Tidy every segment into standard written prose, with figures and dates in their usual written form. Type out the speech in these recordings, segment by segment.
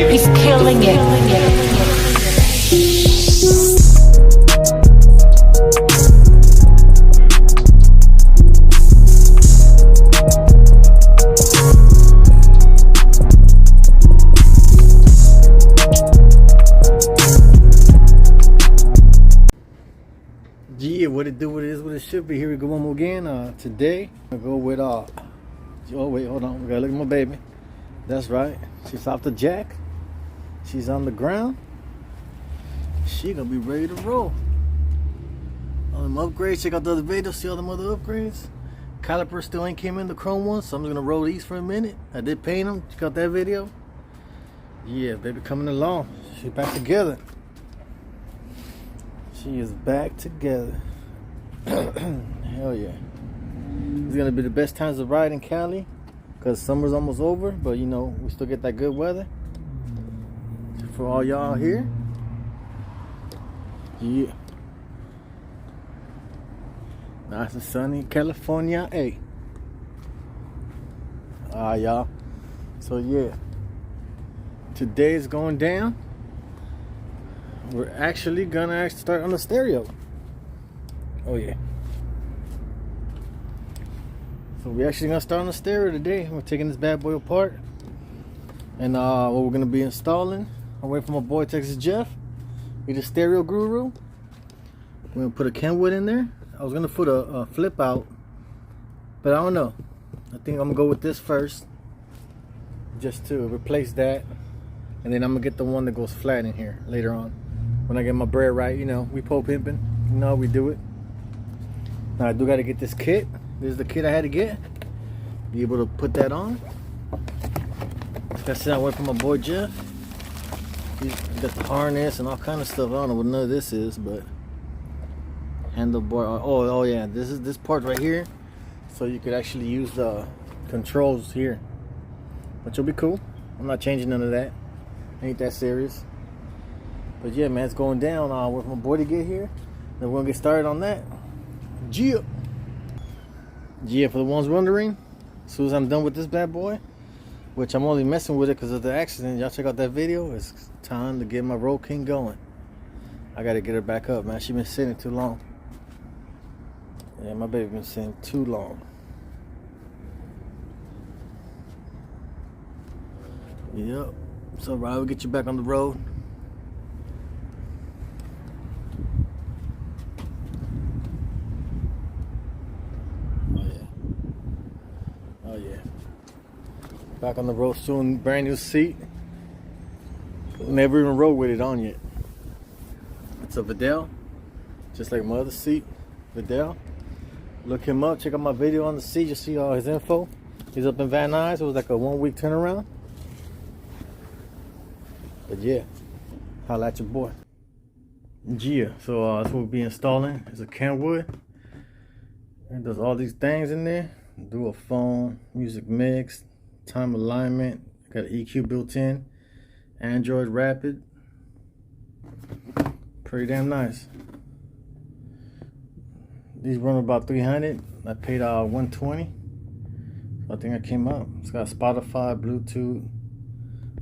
He's killing it. Yeah, what it do, what it is, what it should be. Here we go one more again. Today I'm gonna go with oh wait, hold on, we gotta look at my baby. That's right, she's off the jack, she's on the ground, she gonna be ready to roll. All them upgrades, check out the other videos, see all them other upgrades. Caliper still ain't came in, the chrome ones, so I'm just gonna roll these for a minute. I did paint them, check out that video. Yeah, baby coming along, she's back together. She is back together. Hell yeah. It's gonna be the best times to ride in Cali because summer's almost over, but you know, we still get that good weather. For all y'all here. Yeah. Nice and sunny California, hey. Y'all. So yeah. Today's going down. We're actually gonna start on the stereo. Oh yeah. So we're actually gonna start on the stereo today. We're taking this bad boy apart. And what we're gonna be installing, I'm waiting for my boy Texas Jeff. He's a stereo guru. We're gonna put a Kenwood in there. I was gonna put a flip out, but I don't know. I think I'm gonna go with this first. Just to replace that. And then I'm gonna get the one that goes flat in here later on. When I get my bread right, you know, we pole pimping. You know how we do it. Now I do gotta get this kit. This is the kit I had to get. Be able to put that on. Like I said, I went for my boy Jeff. He's got the harness and all kind of stuff. I don't know what none of this is, but handlebar. Oh yeah, this is this part right here. So you could actually use the controls here, which will be cool. I'm not changing none of that. Ain't that serious. But yeah, man, it's going down. With my boy to get here, then we're gonna get started on that. Yeah. Yeah, for the ones wondering, as soon as I'm done with this bad boy, which I'm only messing with it because of the accident. Y'all check out that video. It's time to get my Road King going. I gotta get her back up, man. She been sitting too long. Yeah, my baby been sitting too long. Yep. So, right, we'll get you back on the road. Oh yeah. Back on the road soon. Brand new seat. Never even rode with it on yet. It's a Vidal, just like my other seat. Vidal. Look him up. Check out my video on the seat. You'll see all his info. He's up in Van Nuys. It was like a 1 week turnaround. But yeah, holla at your boy. Yeah, so that's what we'll be installing. It's a Kenwood. It does all these things in there. Dual phone, music mix, time alignment. Got an EQ built in. Android Rapid. Pretty damn nice. These run about 300. I paid 120. So I think I came up. It's got Spotify, Bluetooth,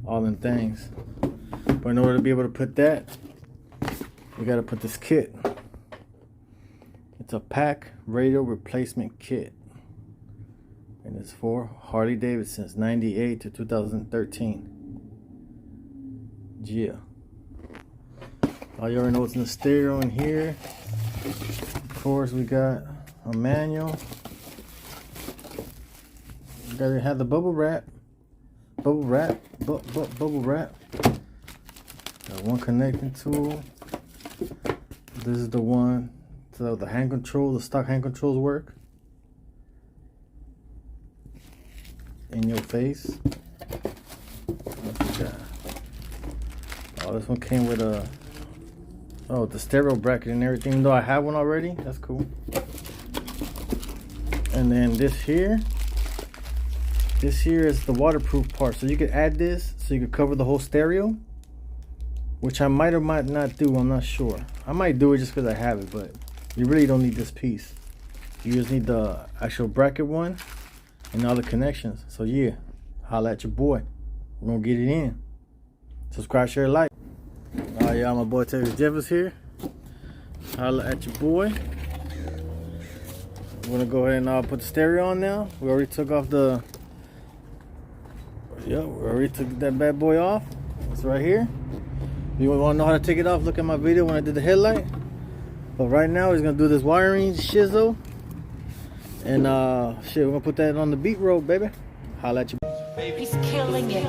all them things. But in order to be able to put that, we got to put this kit. It's a pack radio replacement kit. And it's for Harley Davidson's 98 to 2013. Yeah. Oh, you already know what's in the stereo in here. Of course, we got a manual. We gotta have the bubble wrap. Bubble wrap. Bubble wrap. Got one connecting tool. This is the one. So the hand control, the stock hand controls work. In your face. What we got? Oh, this one came with a the stereo bracket and everything. Even though I have one already, that's cool. And then this here is the waterproof part. So you could add this so you could cover the whole stereo, which I might or might not do. I'm not sure. I might do it just because I have it, but you really don't need this piece. You just need the actual bracket one and all the connections. So yeah, holla at your boy. We're gonna get it in. Subscribe, share, like. Alright, y'all, my boy Texas Jeff is here. Holla at your boy. We're gonna go ahead and put the stereo on now. We already took off the. We already took that bad boy off. It's right here. If you want to know how to take it off, look at my video when I did the headlight. But right now, he's gonna do this wiring shizzle. And shit, we're gonna put that on the beat road, baby. Holla at you. He's killing it.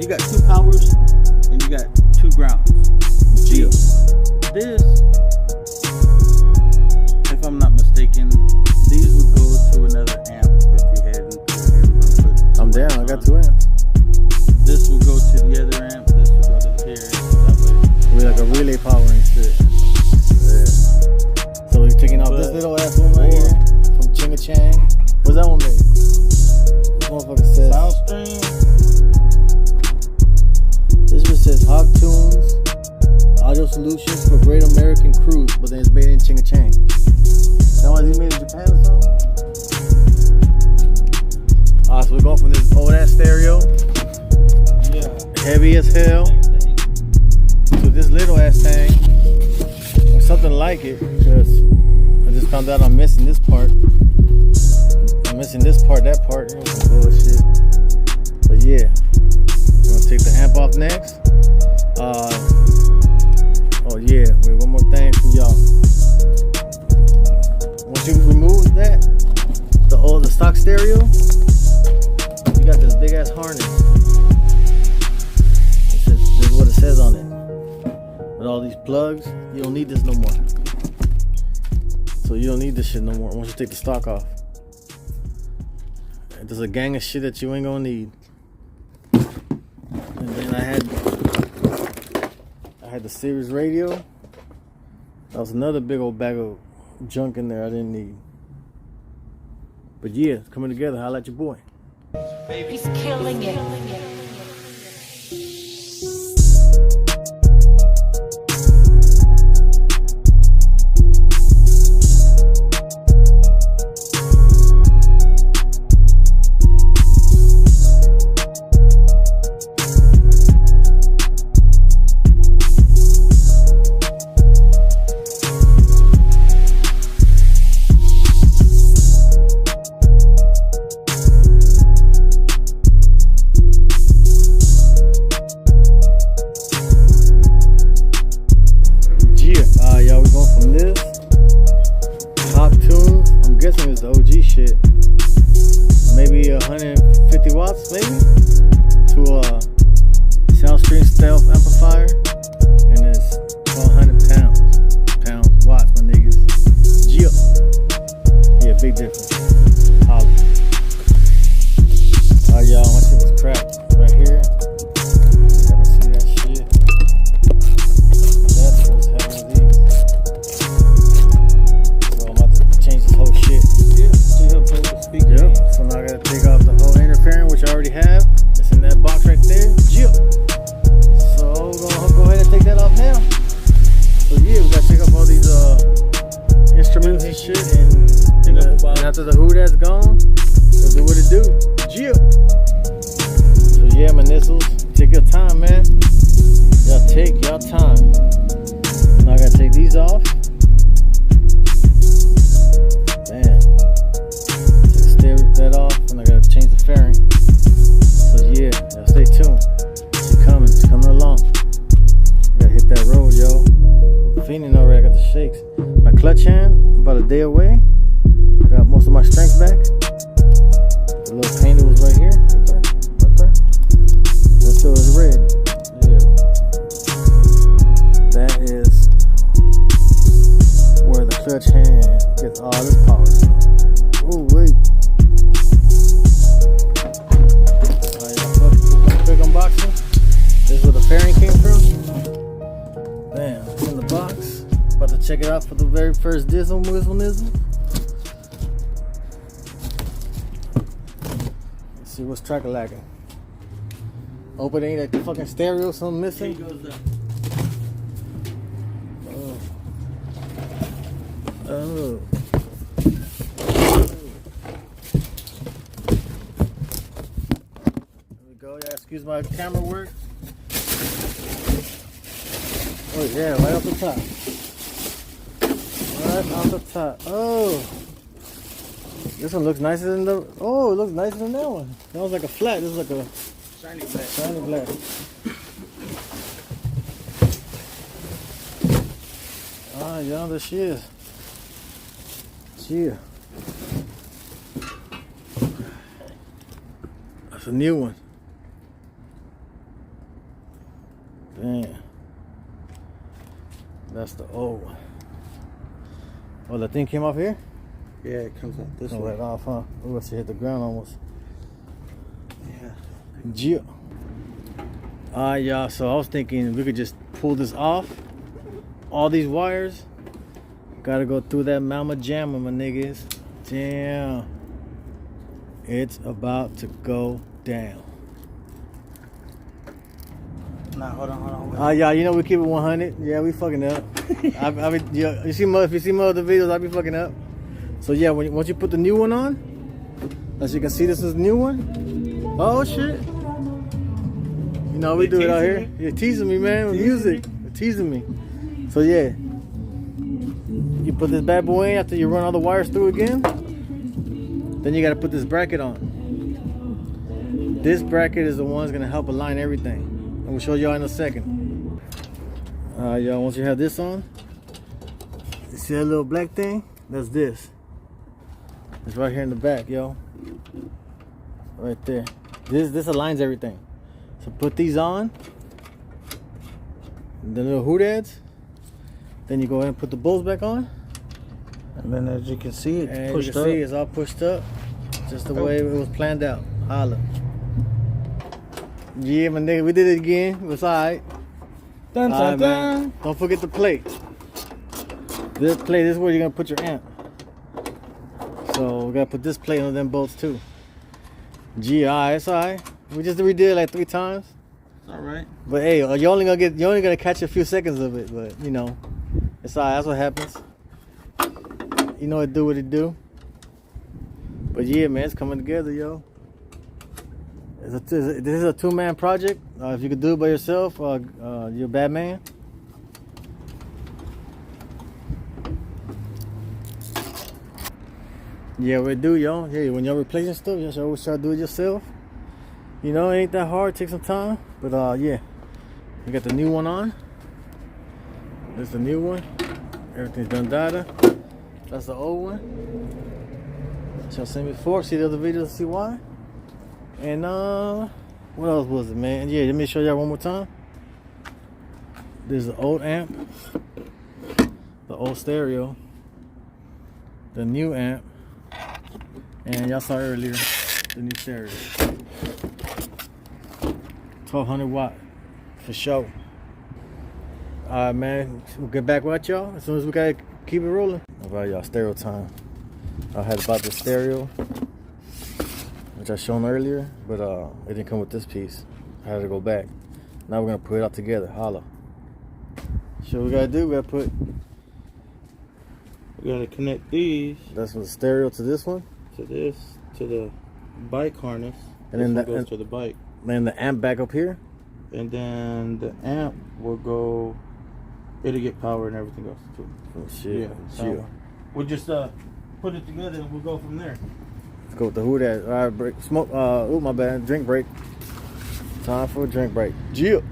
You got 2 powers and you got 2 grounds. Yeah. This, if I'm not mistaken, these would go to another amp if you had into. I'm down. I got 2 amps. This will go to the other amp. This will go to here. So that way, we like a relay power and shit. Yeah. So we're taking off this little ass one right here from Chinga Chang. What's that one made? This motherfucker says Soundstream. This just says Hog Tunes, audio solutions for Great American Cruise, but then it's made in Chinga Chang. That one he made in Japan or something? Alright, so we're going from this old ass stereo, heavy as hell, to this little ass thing, or something like it, because I just found out I'm missing this part. I'm missing this part, that part, some bullshit. But yeah. Take the amp off next. Oh yeah, wait, one more thing for y'all. Once you remove that, the stock stereo, you got this big ass harness. This is what it says on it. With all these plugs, you don't need this no more. So you don't need this shit no more once you take the stock off. There's a gang of shit that you ain't gonna need. And then I had the Sirius radio. That was another big old bag of junk in there I didn't need. But yeah, it's coming together. Holla at your boy. He's killing it. Guessing it's the OG shit. Maybe 150 watts, maybe, to a Soundstream stealth amplifier, and it's 100 pounds, watts, my niggas. Yeah, big difference. Holla. Alright, y'all, my shit was cracked right here. Y'all can see that shit. That's what's happening these. Change this whole shit. Yep. So now I gotta take off the whole interference, which I already have. It's in that box right there. Yep. So we're gonna go ahead and take that off now. So yeah, we gotta take off all these instruments and shit, and after the hood that's gone, let's do what it do. Yep. So yeah, my nizzles, take your time, man. Y'all take your time. Now I gotta take these off. That off, and I gotta change the fairing. So yeah, stay tuned. She coming. clutch hand, about a day away. I got most of my strength back. The little pain that was right here, right there. But still is red. Yeah. That is where the clutch hand gets all this power. Oh wait. Alright, quick unboxing. This is where the fairing came from. Bam, it's in the box. About to check it out for the very first dizzle. Let's see what's track-a-lacking. Hope it ain't that fucking stereo, something missing. Oh. There we go. Yeah, excuse my camera work. Oh yeah, right off the top. Right off the top. Oh. This one looks nicer than the. Oh, it looks nicer than that one. That was like a flat. This is like a Shiny black. shiny black. Ah, yeah, there she is. Yeah. That's a new one. Damn. That's the old one. Oh, that thing came off here? Yeah, it comes out this Oh, way. right off, huh? Oh, she hit the ground almost. Yeah. Alright, y'all. So I was thinking we could just pull this off. All these wires. Gotta go through that mama jammer, my niggas. Damn. It's about to go down. Nah, hold on. Yeah, you know we keep it 100. Yeah, we fucking up. If you see my other videos, I be fucking up. So yeah, once you put the new one on, as you can see, this is the new one. Oh shit. You know we do it out here. You're teasing me, man, with music. You're teasing me. So yeah, you put this bad boy in after you run all the wires through again. Then you gotta put this bracket on. This bracket is the one that's gonna help align everything. And we'll show y'all in a second. Y'all, once you have this on, you see that little black thing? That's this. It's right here in the back, yo. Right there. This aligns everything. So put these on. The little hoodads. Then you go ahead and put the bolts back on. And then as you can see, it's And pushed you can up. see it's all pushed up. Just the way it was planned out. Holla. Yeah, my nigga, we did it again. It was alright. Dun, dun, dun. Man. Don't forget the plate. This plate, this is where you're gonna put your amp. So we gotta put this plate on them bolts too. GI, it's alright. We redid it like 3 times. All right. But hey, you're only gonna catch a few seconds of it, but you know, it's alright, that's what happens. You know it do what it do. But yeah, man, it's coming together, yo. This is a 2-man project. If you could do it by yourself, you're a bad man. Yeah, we do, yo. Yeah, when you're replacing stuff, you should always try to do it yourself. You know, it ain't that hard. Take some time. But yeah, we got the new one on. This is the new one. Everything's done data. That's the old one. Shall seen before. See the other videos, see why. And what else was it, man? Yeah, let me show y'all one more time. There's the old amp, the old stereo, the new amp, and y'all saw earlier the new stereo. 1200 watt for sure. Alright, man, we'll get back with y'all as soon as we gotta keep it rolling. Alright, y'all, stereo time. I had about the stereo, which I shown earlier, but it didn't come with this piece. I had to go back. Now we're gonna put it all together. Holla. So what we gotta do, we gotta connect these. That's from the stereo to this one. To this, to the bike harness. And then that goes to the bike. Then the amp back up here. And then the amp will go. It'll get power and everything else too. Oh shit. Yeah. Shit. We'll just put it together and we'll go from there. Let's go with the who that. All right, break. Smoke. Oh my bad. Drink break. Time for a drink break. Yeah.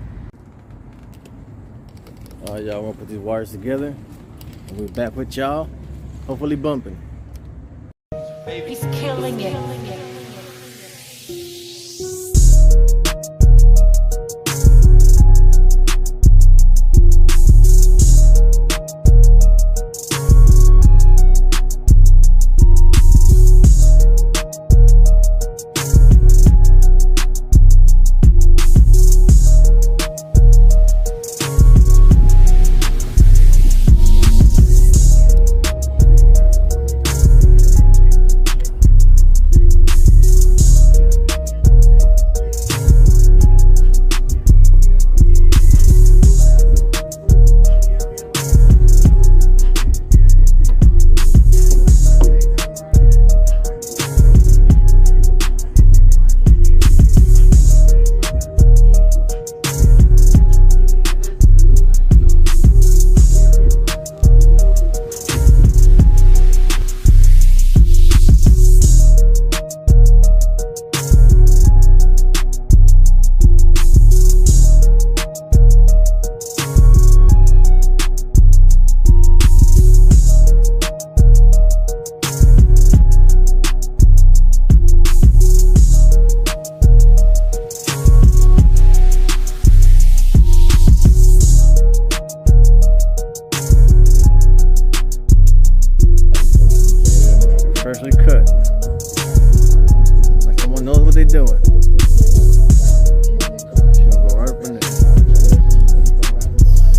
All right, y'all. We're gonna put these wires together. And we're back with y'all, hopefully bumping. He's killing it. Freshly cut. Like someone knows what they're doing. She gonna go right up in there.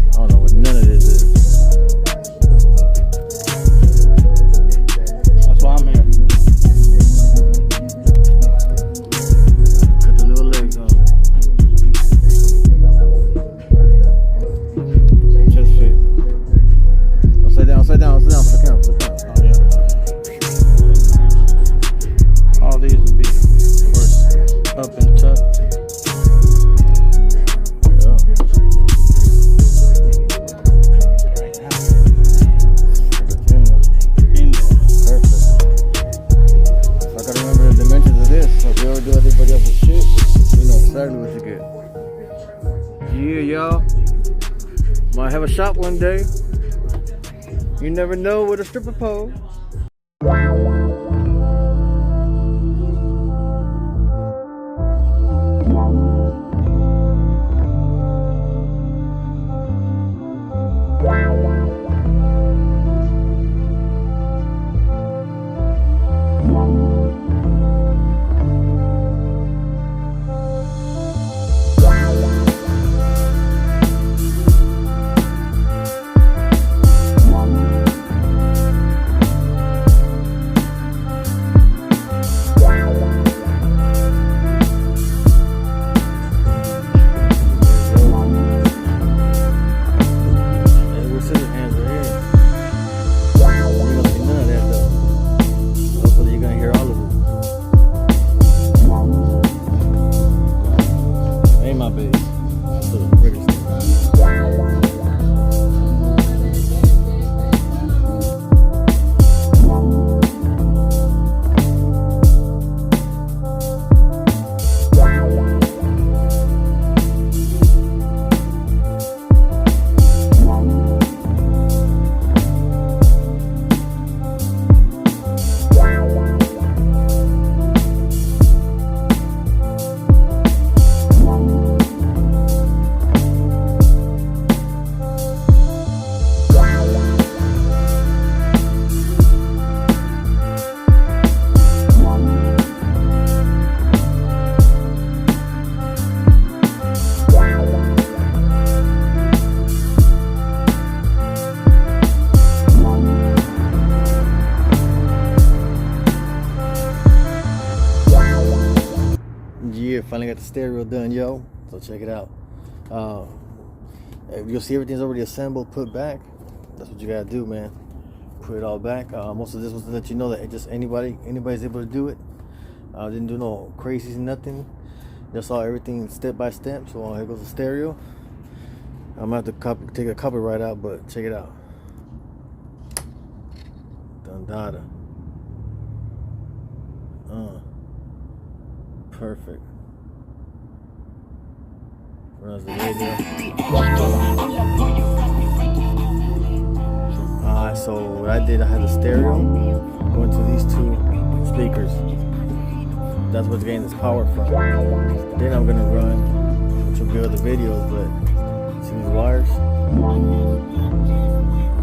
I don't know what none of this is. That's why I'm here. Cut the little legs off. Chest fit. Upside down, upside down, upside down for the camera, for the camera. Oh, yeah. All these will be, of course, up and tucked. Yeah. Right now. Everything In there. perfect. I gotta remember the dimensions of this. So if you ever do everybody else's shit, you know exactly what you get. Yeah, y'all. Might have a shop one day. You never know with a stripper pole. Finally got the stereo done, yo. So check it out. You'll see everything's already assembled, put back. That's what you gotta do, man. Put it all back. Most of this was to let you know that just anybody's able to do it. Didn't do no crazies, nothing. Just saw everything step by step. So here goes the stereo. I'm gonna have to take a copyright out, but check it out. Dundada. Perfect. Runs the radio. So what I did, I had a stereo going to these two speakers. That's what's getting this power from. Then I'm gonna run, which will be other videos, but see these wires?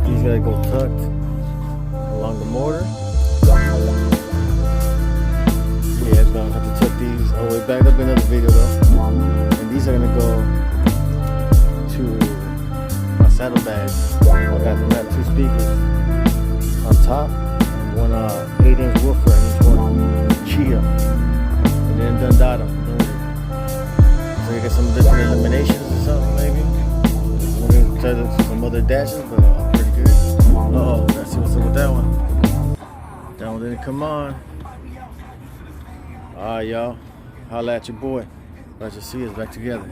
These gotta go tucked along the motor. Yeah, I'm gonna have to tuck these all the way back. That'll be another video though. And these are gonna go to my saddlebag. I got two speakers on top, one 8-inch woofer and each one Chia, and then Dundada. So you get some different eliminations or something maybe. We're gonna try to some other dashes, but pretty good. Uh-oh, let's see what's up with that one. That one didn't come on. Alright y'all, holla at your boy. Glad to see us back together.